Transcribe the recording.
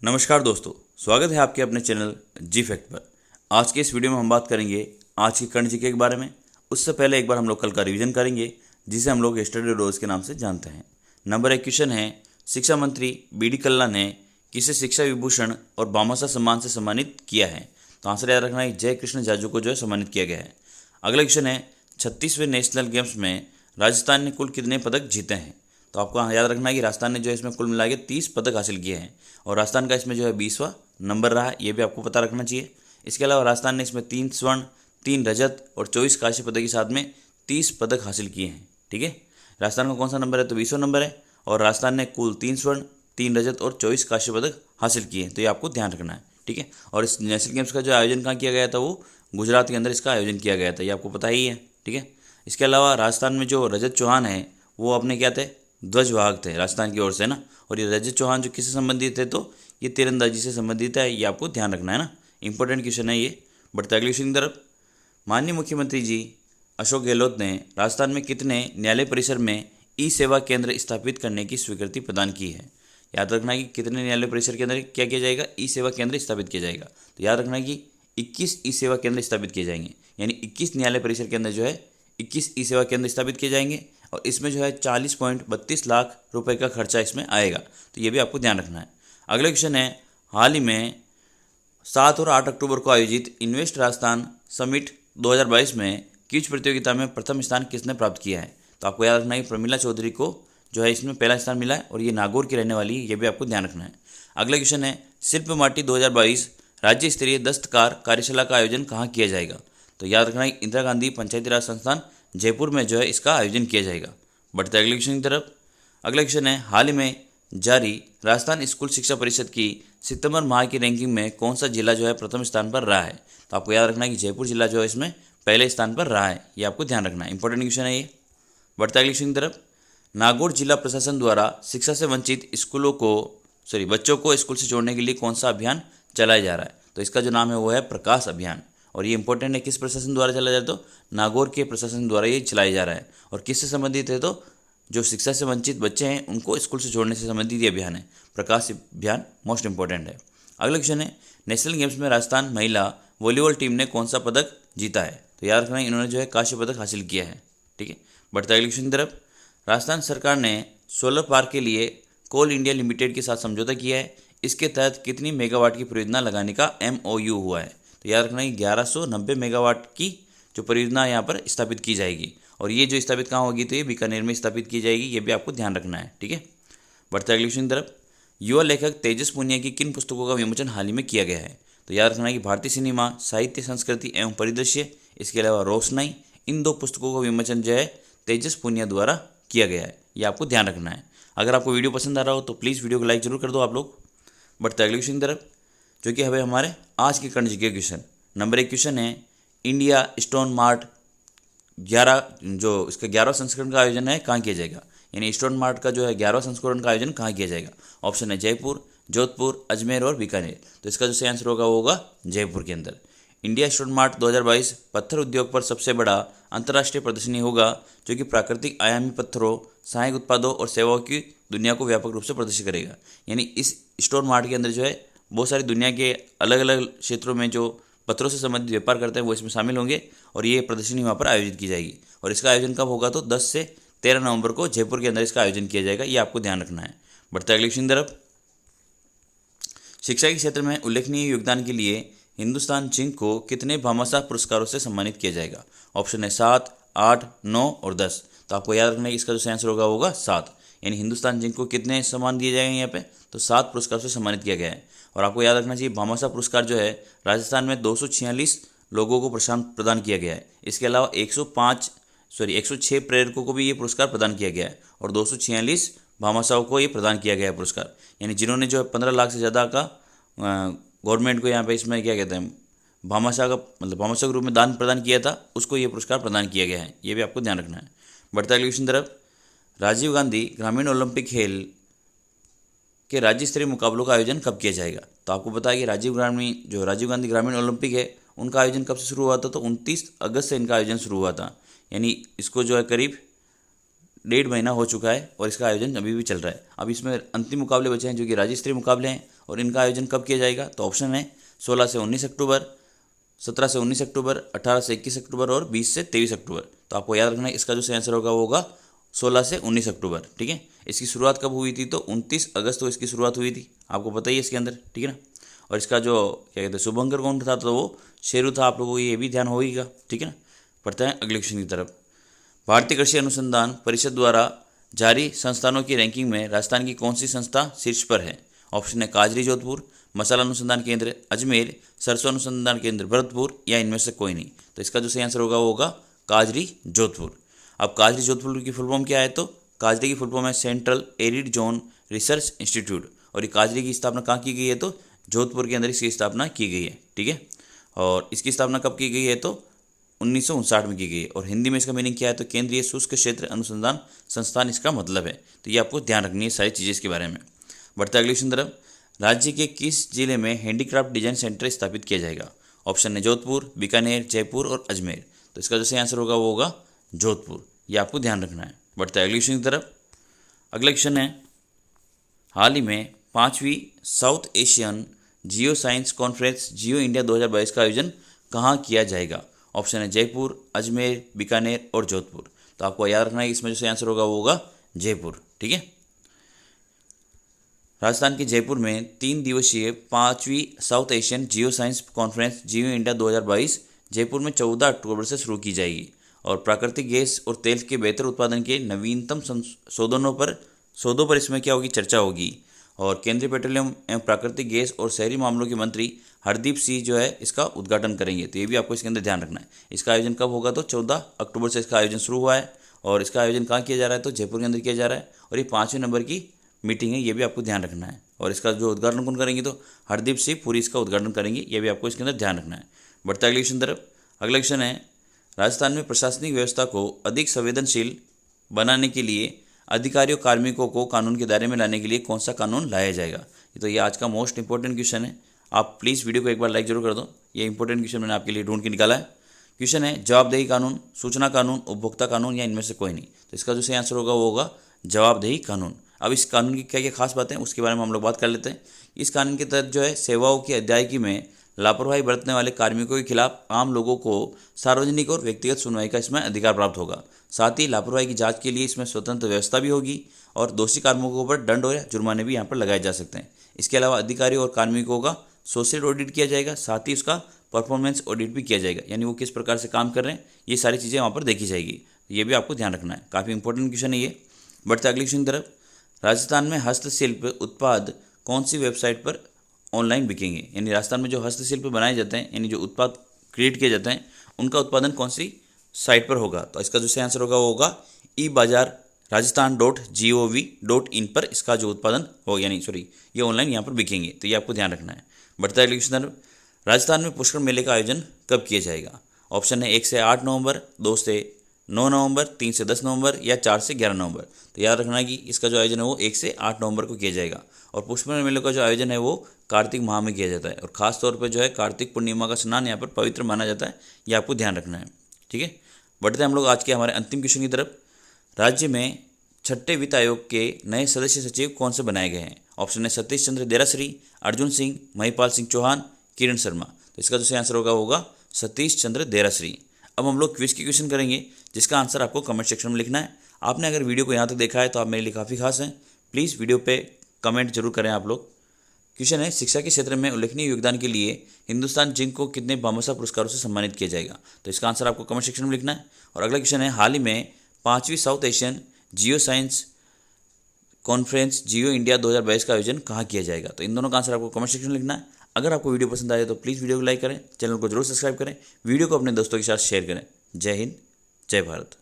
नमस्कार दोस्तों, स्वागत है आपके अपने चैनल जी फैक्ट पर। आज के इस वीडियो में हम बात करेंगे आज की करंट जीके के बारे में। उससे पहले एक बार हम लोग कल का रिवीजन करेंगे, जिसे हम लोग यस्टरडे डोज के नाम से जानते हैं। नंबर 1 क्वेश्चन है, शिक्षा मंत्री बी.डी. कल्ला ने किसे शिक्षा विभूषण और भामाशाह सम्मान से सम्मानित किया है? तो आंसर याद रखना है, जय कृष्ण जाजू को जो है सम्मानित किया गया है। अगला क्वेश्चन है, 36वें नेशनल गेम्स में राजस्थान ने कुल कितने पदक जीते हैं? तो आपको याद रखना है कि राजस्थान ने जो है इसमें कुल मिला के 30 पदक हासिल किए हैं और राजस्थान का इसमें जो है 20वां नंबर रहा है, ये भी आपको पता रखना चाहिए। इसके अलावा राजस्थान ने इसमें 3 स्वर्ण, 3 रजत और 24 कांस्य पदक के साथ में 30 पदक हासिल किए हैं। ठीक है, राजस्थान का कौन सा नंबर है? तो 20वां नंबर है और राजस्थान ने कुल 3 स्वर्ण, 3 रजत और 24 कांस्य पदक हासिल किए हैं, तो ये आपको ध्यान रखना है। ठीक है, और इस नेशनल गेम्स का जो आयोजन कहाँ किया गया था, वो गुजरात के अंदर इसका आयोजन किया गया था, ये आपको पता ही है। ठीक है, इसके अलावा राजस्थान में जो रजत चौहान है वो अपने क्या थे, ध्वजवाहक थे राजस्थान की ओर से ना। और ये रजत चौहान जो किससे संबंधित है, तो ये तीरंदाजी से संबंधित है, ये आपको ध्यान रखना है ना। इंपॉर्टेंट क्वेश्चन है ये। बढ़ते अगले क्वेश्चन की तरफ। माननीय मुख्यमंत्री जी अशोक गहलोत ने राजस्थान में कितने न्यायालय परिसर में ई सेवा केंद्र स्थापित करने की स्वीकृति प्रदान की है? याद रखना है कि कितने न्यायालय परिसर के अंदर क्या किया जाएगा, ई सेवा केंद्र स्थापित किया जाएगा। तो याद रखना है कि 21 ई सेवा केंद्र स्थापित किए जाएंगे, यानी 21 न्यायालय परिसर के अंदर जो है 21 ई सेवा केंद्र स्थापित किए जाएंगे और इसमें जो है 40.32 लाख रुपए का खर्चा इसमें आएगा, तो ये भी आपको ध्यान रखना है। अगला क्वेश्चन है, हाल ही में 7 और 8 अक्टूबर को आयोजित इन्वेस्ट राजस्थान समिट 2022 में क्विज प्रतियोगिता में प्रथम स्थान किसने प्राप्त किया है? तो आपको याद रखना है प्रमिला चौधरी को जो है इसमें पहला स्थान मिला है और ये नागौर की रहने वाली है, ये भी आपको ध्यान रखना है। अगला क्वेश्चन है, शिल्प माटी 2022 राज्य स्तरीय दस्तकार कार्यशाला का आयोजन कहाँ किया जाएगा? तो याद रखना है इंदिरा गांधी पंचायती राज संस्थान जयपुर में जो है इसका आयोजन किया जाएगा। बढ़ते अगले क्वेश्चन की तरफ। अगला क्वेश्चन है, हाल ही में जारी राजस्थान स्कूल शिक्षा परिषद की सितंबर माह की रैंकिंग में कौन सा जिला जो है प्रथम स्थान पर रहा है? तो आपको याद रखना है कि जयपुर जिला जो है इसमें पहले स्थान पर रहा है, ये आपको ध्यान रखना है। इंपॉर्टेंट क्वेश्चन है ये। बढ़ते अगले क्वेश्चन की तरफ। नागौर जिला प्रशासन द्वारा शिक्षा से वंचित बच्चों को स्कूल से जोड़ने के लिए कौन सा अभियान चलाया जा रहा है? तो इसका जो नाम है वो है प्रकाश अभियान। और ये इंपॉर्टेंट है, किस प्रशासन द्वारा चलाया जा रहा है? तो नागौर के प्रशासन द्वारा ये चलाया जा रहा है। और किससे संबंधित है? तो जो शिक्षा से वंचित बच्चे हैं उनको स्कूल से जोड़ने से संबंधित ये अभियान है, प्रकाश अभियान मोस्ट इंपॉर्टेंट है। अगला क्वेश्चन है, नेशनल गेम्स में राजस्थान महिला वॉलीबॉल टीम ने कौन सा पदक जीता है? तो याद रखना इन्होंने जो है कांस्य पदक हासिल किया है। ठीक है, बढ़ते अगले क्वेश्चन की तरफ। राजस्थान सरकार ने सोलर पार्क के लिए कोल इंडिया लिमिटेड के साथ समझौता किया है, इसके तहत कितनी मेगावाट की परियोजना लगाने का MOU हुआ है? तो याद रखना है 1190 मेगावाट की जो परियोजना यहाँ पर स्थापित की जाएगी और ये जो स्थापित कहाँ होगी, तो ये बीकानेर में स्थापित की जाएगी, ये भी आपको ध्यान रखना है। ठीक है, बढ़ते अगले क्वेश्चन की तरफ। युवा लेखक तेजस पुनिया की किन पुस्तकों का विमोचन हाल ही में किया गया है? तो याद रखना है कि भारतीय सिनेमा, साहित्य, संस्कृति एवं परिदृश्य, इसके अलावा रोशनाई, इन 2 पुस्तकों का विमोचन जो है तेजस पुनिया द्वारा किया गया है, ये आपको ध्यान रखना है। अगर आपको वीडियो पसंद आ रहा हो तो प्लीज़ वीडियो को लाइक जरूर कर दो आप लोग। बढ़ते अगले क्वेश्चन की तरफ, जो कि हमें हमारे आज के current GK question. Number 1 question है, इंडिया स्टोन मार्ट 11 जो इसका 11वां संस्करण का आयोजन है कहाँ किया जाएगा? यानी स्टोन मार्ट का जो है 11वां संस्करण का आयोजन कहाँ किया जाएगा? ऑप्शन है जयपुर, जोधपुर, अजमेर और बीकानेर। तो इसका जो सही आंसर होगा वो होगा जयपुर के अंदर। इंडिया स्टोन मार्ट 2022 पत्थर उद्योग पर सबसे बड़ा अंतर्राष्ट्रीय प्रदर्शनी होगा, जो कि प्राकृतिक आयामी पत्थरों, सहायक उत्पादों और सेवाओं की दुनिया को व्यापक रूप से प्रदर्शित करेगा। यानी इस स्टोन मार्ट के अंदर जो है बहुत सारी दुनिया के अलग अलग क्षेत्रों में जो पत्थरों से संबंधित व्यापार करते हैं वो इसमें शामिल होंगे और ये प्रदर्शनी वहाँ पर आयोजित की जाएगी। और इसका आयोजन कब होगा? तो 10 से 13 नवंबर को जयपुर के अंदर इसका आयोजन किया जाएगा, ये आपको ध्यान रखना है। बढ़ते अगले क्वेश्चन की तरफ। शिक्षा के क्षेत्र में उल्लेखनीय योगदान के लिए हिंदुस्तान जिंक को कितने भामाशाह पुरस्कारों से सम्मानित किया जाएगा? ऑप्शन है 7, 8, 9 और 10। तो आपको याद रखना है इसका जो सही आंसर होगा 7। यानी हिंदुस्तान जिंक को कितने सम्मान दिए जाएंगे यहाँ पे? तो 7 पुरस्कार से सम्मानित किया गया है। और आपको याद रखना चाहिए भामाशाह पुरस्कार जो है राजस्थान में 246 लोगों को प्रदान किया गया है। इसके अलावा 106 प्रेरकों को भी ये पुरस्कार प्रदान किया गया है और 246 भामाशाहों को ये प्रदान किया गया है पुरस्कार। यानी जिन्होंने जो है 15 लाख से ज़्यादा का गवर्नमेंट को यहाँ पे इसमें क्या कहते हैं भामाशाह का मतलब भामाशाह के रूप में दान प्रदान किया था, उसको ये पुरस्कार प्रदान किया गया है, ये भी आपको ध्यान रखना है। बढ़ते अगले क्वेश्चन तरफ। राजीव गांधी ग्रामीण ओलंपिक खेल के राज्य स्तरीय मुकाबलों का आयोजन कब किया जाएगा? तो आपको पता है कि राजीव गांधी ग्रामीण ओलंपिक है उनका आयोजन कब से शुरू हुआ था? तो 29 अगस्त से इनका आयोजन शुरू हुआ था। यानी इसको जो है करीब 1.5 महीना हो चुका है और इसका आयोजन अभी भी चल रहा है। अब इसमें अंतिम मुकाबले बचे हैं जो कि राज्य स्तरीय मुकाबले हैं, और इनका आयोजन कब किया जाएगा? तो ऑप्शन है 16 से 19 अक्टूबर, 17 से 19 अक्टूबर, 18 से 21 अक्टूबर और 20 से 23 अक्टूबर। तो आपको याद रखना है इसका जो सही आंसर होगा वो होगा 16 से 19 अक्टूबर। ठीक है, इसकी शुरुआत कब हुई थी? तो 29 अगस्त को इसकी शुरुआत हुई थी, आपको पता ही है इसके अंदर। ठीक है ना, और इसका जो क्या कहते हैं शुभंकर कौन था? तो वो शेरू था, आप लोगों को ये भी ध्यान होगा। ठीक है ना, पढ़ते हैं अगले क्वेश्चन की तरफ। भारतीय कृषि अनुसंधान परिषद द्वारा जारी संस्थानों की रैंकिंग में राजस्थान की कौन सी संस्था शीर्ष पर है? ऑप्शन है काजरी जोधपुर, मसाला अनुसंधान केंद्र अजमेर, सरसों अनुसंधान केंद्र भरतपुर, या इनमें से कोई नहीं। तो इसका जो सही आंसर होगा वो होगा काजरी जोधपुर। अब काजरी जोधपुर की फुल फॉर्म क्या है? तो काजरी की फुल फॉर्म है central arid zone research institute, और ये काजरी की स्थापना कहाँ की गई है? तो जोधपुर के अंदर इसकी स्थापना की गई है। ठीक है, और इसकी स्थापना कब की गई है? तो 1959 में की गई है, और हिंदी में इसका मीनिंग क्या है? तो केंद्रीय शुष्क क्षेत्र अनुसंधान संस्थान इसका मतलब है। तो ये आपको ध्यान रखनी है सारी चीज़ें इसके बारे में। बढ़ते अगले क्वेश्चन तरफ। राज्य के किस जिले में हैंडीक्राफ्ट डिजाइन सेंटर स्थापित किया जाएगा? ऑप्शन है जोधपुर, बीकानेर, जयपुर और अजमेर। तो इसका जो सही आंसर होगा वो होगा जोधपुर, ये आपको ध्यान रखना है। बढ़ते अगले क्वेश्चन की तरफ। अगला क्वेश्चन है, हाल ही में 5वीं south Asian geoscience conference geo India 2022 का आयोजन कहाँ किया जाएगा? ऑप्शन है जयपुर, अजमेर, बीकानेर और जोधपुर। तो आपको याद रखना है इसमें जो सही आंसर होगा वो होगा जयपुर। ठीक है, राजस्थान के जयपुर में 3 दिवसीय 5वीं south Asian geoscience conference geo India 2022 Jaipur में 14 अक्टूबर से शुरू की जाएगी, और प्राकृतिक गैस और तेल के बेहतर उत्पादन के नवीनतम सौदों पर इसमें क्या होगी? चर्चा होगी। और केंद्रीय पेट्रोलियम एवं प्राकृतिक गैस और शहरी मामलों के मंत्री हरदीप सिंह जो है इसका उद्घाटन करेंगे। तो ये भी आपको इसके अंदर ध्यान रखना है। इसका आयोजन कब होगा? तो 14 अक्टूबर से इसका आयोजन शुरू हुआ है, और इसका आयोजन कहाँ किया जा रहा है? तो जयपुर के अंदर किया जा रहा है, और ये 5वें नंबर की मीटिंग है, ये भी आपको ध्यान रखना है। और इसका जो उद्घाटन कौन करेंगे? तो हरदीप सिंह पुरी इसका उद्घाटन करेंगे, ये भी आपको इसके अंदर ध्यान रखना है। बढ़ते अगले क्वेश्चन तरफ। अगला क्वेश्चन है, राजस्थान में प्रशासनिक व्यवस्था को अधिक संवेदनशील बनाने के लिए अधिकारियों कार्मिकों को कानून के दायरे में लाने के लिए कौन सा कानून लाया जाएगा? तो ये आज का मोस्ट इंपॉर्टेंट क्वेश्चन है। आप प्लीज़ वीडियो को एक बार लाइक जरूर कर दो। ये इंपॉर्टेंट क्वेश्चन मैंने आपके लिए ढूंढ के निकाला है। क्वेश्चन है, जवाबदेही कानून, सूचना कानून, उपभोक्ता कानून, या इनमें से कोई नहीं। तो इसका जो सही आंसर होगा वो होगा जवाबदेही कानून। अब इस कानून की क्या क्या खास बातें हैं उसके बारे में हम लोग बात कर लेते हैं। इस कानून के तहत जो है सेवाओं की अदायगी में लापरवाही बरतने वाले कार्मिकों के खिलाफ आम लोगों को सार्वजनिक और व्यक्तिगत सुनवाई का इसमें अधिकार प्राप्त होगा। साथ ही लापरवाही की जांच के लिए इसमें स्वतंत्र व्यवस्था भी होगी, और दोषी कार्मिकों पर दंड और जुर्माने भी यहाँ पर लगाए जा सकते हैं। इसके अलावा अधिकारियों और कार्मिकों का सोशल ऑडिट किया जाएगा, साथ ही उसका परफॉर्मेंस ऑडिट भी किया जाएगा, यानी वो किस प्रकार से काम कर रहे हैं ये सारी चीज़ें वहाँ पर देखी जाएगी। ये भी आपको ध्यान रखना है, काफ़ी इंपॉर्टेंट क्वेश्चन है ये। बढ़ते अगले क्वेश्चन की तरफ। राजस्थान में हस्तशिल्प उत्पाद कौन सी वेबसाइट पर ऑनलाइन बिकेंगे? यानी राजस्थान में जो हस्तशिल्प बनाए जाते हैं, यानी जो उत्पाद क्रिएट किए जाते हैं, उनका उत्पादन कौन सी साइट पर होगा? तो इसका जो सही आंसर होगा वो होगा e-बाजार rajasthan.gov.in पर इसका जो उत्पादन हो, यानी ये ऑनलाइन यहाँ पर बिकेंगे। तो ये आपको ध्यान रखना है। बढ़ता है क्वेश्चन, राजस्थान में पुष्कर मेले का आयोजन कब किया जाएगा? ऑप्शन है 1 से 8 नवंबर, 2 से 9 नवंबर, 3 से 10 नवंबर, या 4 से 11 नवंबर। तो याद रखना है कि इसका जो आयोजन है वो 1 से 8 नवंबर को किया जाएगा, और पुष्कर मेले का जो आयोजन है वो कार्तिक माह में किया जाता है, और खास तौर पर जो है कार्तिक पूर्णिमा का स्नान यहाँ पर पवित्र माना जाता है। ये आपको ध्यान रखना है। ठीक है, बढ़ते हैं हम लोग आज के हमारे अंतिम क्वेश्चन की तरफ। राज्य में 6ठे वित्त आयोग के नए सदस्य सचिव कौन से बनाए गए हैं? ऑप्शन है सतीश चंद्र देरासरी, अर्जुन सिंह, महिपाल सिंह चौहान, किरण शर्मा। तो इसका जो सही आंसर होगा सतीश चंद्र देरासरी। अब हम लोग क्विज की क्वेश्चन करेंगे, जिसका आंसर आपको कमेंट सेक्शन में लिखना है। आपने अगर वीडियो को यहाँ तक देखा है तो आप मेरे लिए काफ़ी खास हैं। प्लीज़ वीडियो पे कमेंट जरूर करें आप लोग। क्वेश्चन है, शिक्षा के क्षेत्र में उल्लेखनीय योगदान के लिए हिंदुस्तान जिंक को कितने भामाशाह पुरस्कारों से सम्मानित किया जाएगा? तो इसका आंसर आपको कमेंट सेक्शन में लिखना है। और अगला क्वेश्चन है, हाल ही में 5वीं south Asian geoscience conference geo India 2022 का आयोजन कहाँ किया जाएगा? तो इन दोनों का आंसर आपको कमेंट सेक्शन में लिखना है। अगर आपको वीडियो पसंद आए तो प्लीज़ वीडियो को लाइक करें, चैनल को जरूर सब्सक्राइब करें, वीडियो को अपने दोस्तों के साथ शेयर करें। जय हिंद, जय भारत।